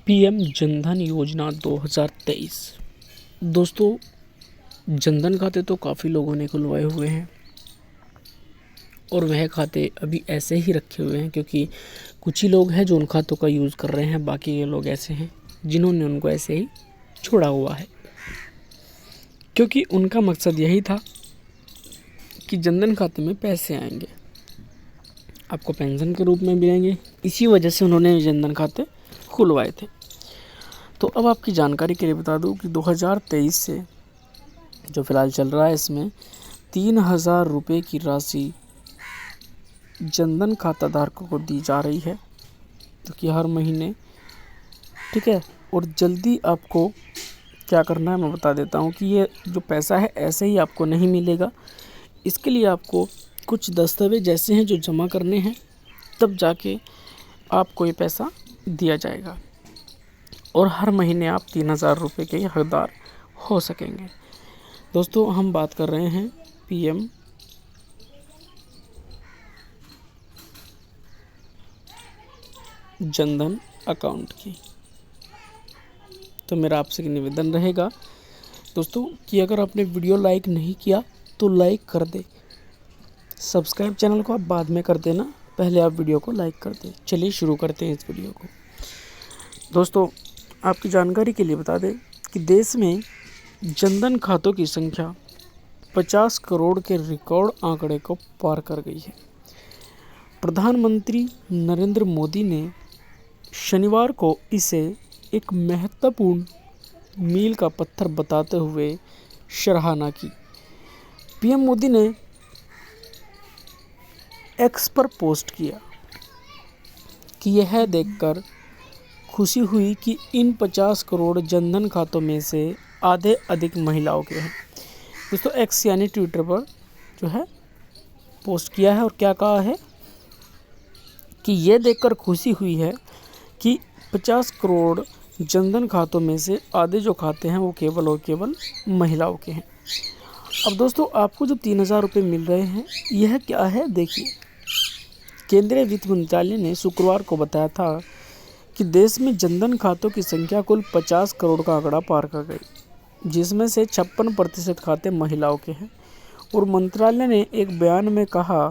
PM Jan Dhan योजना 2023। दोस्तों, जनधन खाते तो काफ़ी लोगों ने खुलवाए हुए हैं और वह खाते अभी ऐसे ही रखे हुए हैं क्योंकि कुछ ही लोग हैं जो उन खातों का यूज़ कर रहे हैं। बाकी के लोग ऐसे हैं जिन्होंने उनको ऐसे ही छोड़ा हुआ है, क्योंकि उनका मकसद यही था कि जनधन खाते में पैसे आएंगे, आपको पेंशन के रूप में मिलेंगे। इसी वजह से उन्होंने जनधन खाते खुलवाए थे। तो अब आपकी जानकारी के लिए बता दूं कि 2023 से जो फ़िलहाल चल रहा है, इसमें 3,000 रुपये की राशि जनधन खाता धारकों को दी जा रही है, तो कि हर महीने, ठीक है। और जल्दी आपको क्या करना है मैं बता देता हूँ कि ये जो पैसा है ऐसे ही आपको नहीं मिलेगा। इसके लिए आपको कुछ दस्तावेज ऐसे हैं जो जमा करने हैं, तब जाके आपको ये पैसा दिया जाएगा और हर महीने आप 3,000 रुपये के हकदार हो सकेंगे। दोस्तों, हम बात कर रहे हैं पीएम जनधन अकाउंट की। तो मेरा आपसे निवेदन रहेगा दोस्तों कि अगर आपने वीडियो लाइक नहीं किया तो लाइक कर दे। सब्सक्राइब चैनल को आप बाद में कर देना, पहले आप वीडियो को लाइक कर दें। चलिए शुरू करते हैं इस वीडियो को। दोस्तों, आपकी जानकारी के लिए बता दें कि देश में जनधन खातों की संख्या 50 करोड़ के रिकॉर्ड आंकड़े को पार कर गई है। प्रधानमंत्री नरेंद्र मोदी ने शनिवार को इसे एक महत्वपूर्ण मील का पत्थर बताते हुए सराहना की। पीएम मोदी ने एक्स पर पोस्ट किया कि यह देखकर खुशी हुई कि इन 50 करोड़ जनधन खातों में से आधे अधिक महिलाओं के हैं। दोस्तों, एक्स यानी ट्विटर पर जो है पोस्ट किया है और क्या कहा है कि यह देखकर खुशी हुई है कि 50 करोड़ जनधन खातों में से आधे जो खाते हैं वो केवल और केवल महिलाओं के हैं। अब दोस्तों, आपको जो 3,000 रुपये मिल रहे हैं, यह क्या है देखिए। केंद्रीय वित्त मंत्रालय ने शुक्रवार को बताया था कि देश में जनधन खातों की संख्या कुल 50 करोड़ का आंकड़ा पार कर गई, जिसमें से 56% खाते महिलाओं के हैं। और मंत्रालय ने एक बयान में कहा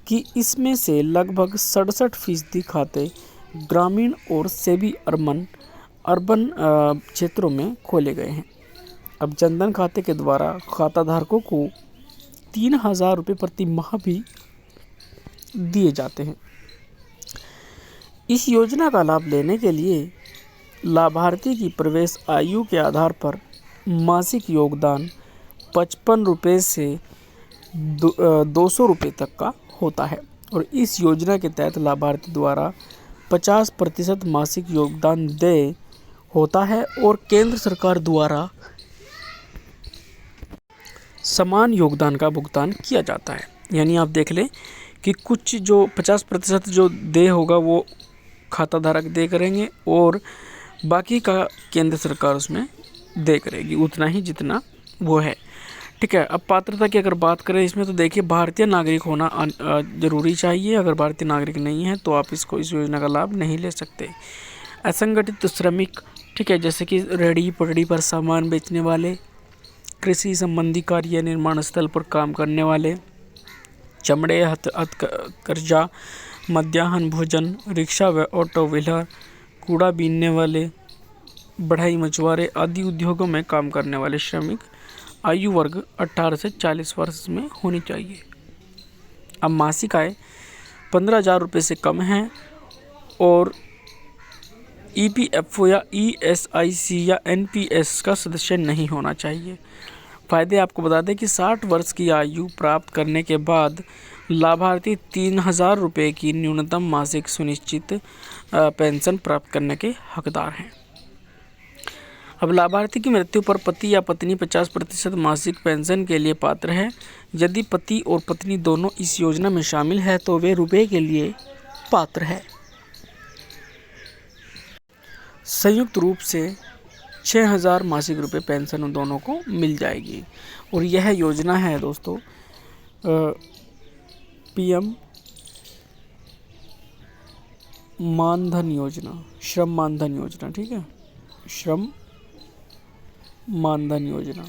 कि इसमें से लगभग 67% खाते ग्रामीण और सेमी अर्बन क्षेत्रों में खोले गए हैं। अब जनधन खाते के द्वारा खाता धारकों को 3,000 रुपये प्रति माह भी दिए जाते हैं। इस योजना का लाभ लेने के लिए लाभार्थी की प्रवेश आयु के आधार पर मासिक योगदान 55 रुपये से 200 रुपये तक का होता है। और इस योजना के तहत लाभार्थी द्वारा 50% मासिक योगदान देय होता है और केंद्र सरकार द्वारा समान योगदान का भुगतान किया जाता है। यानी आप देख लें कि कुछ जो 50% जो देय होगा वो खाता धारक दे करेंगे और बाकी का केंद्र सरकार उसमें दे करेगी, उतना ही जितना वो है, ठीक है। अब पात्रता की अगर बात करें इसमें, तो देखिए भारतीय नागरिक होना ज़रूरी चाहिए। अगर भारतीय नागरिक नहीं है तो आप इस योजना का लाभ नहीं ले सकते। असंगठित श्रमिक, ठीक है, जैसे कि रेहड़ी पटरी पर सामान बेचने वाले, कृषि संबंधी कार्य, निर्माण स्थल पर काम करने वाले, चमड़े, हथकरघा, मध्याह्न भोजन, रिक्शा व ऑटो व्हीलर, कूड़ा बीनने वाले, बढ़ई मछुआरे आदि उद्योगों में काम करने वाले श्रमिक आयु वर्ग 18 से 40 वर्ष में होनी चाहिए। अब मासिक आय 15,000 रुपये से कम है और EPFO या ESIC या NPS का सदस्य नहीं होना चाहिए। फ़ायदे आपको बता दें कि 60 वर्ष की आयु प्राप्त करने के बाद लाभार्थी 3,000 रुपये की न्यूनतम मासिक सुनिश्चित पेंशन प्राप्त करने के हकदार हैं। अब लाभार्थी की मृत्यु पर पति या पत्नी 50% मासिक पेंशन के लिए पात्र है। यदि पति और पत्नी दोनों इस योजना में शामिल है तो वे रुपये के लिए पात्र है। संयुक्त रूप से 6,000 मासिक रुपये पेंशन उन दोनों को मिल जाएगी। और यह योजना है दोस्तों पीएम मानधन योजना, श्रम मानधन योजना, ठीक है, श्रम मानधन योजना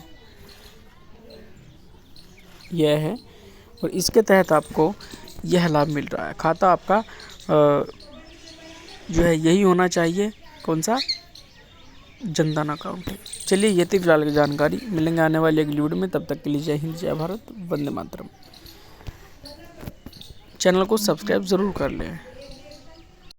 यह है। और इसके तहत आपको यह लाभ मिल रहा है। खाता आपका जो है यही होना चाहिए, कौन सा, जनधन अकाउंट है। चलिए ये थी फिलहाल की जानकारी, मिलेंगे आने वाली अगली वीडियो में, तब तक के लिए जय हिंद, जय भारत, वंदे मातरम। चैनल को सब्सक्राइब ज़रूर कर लें।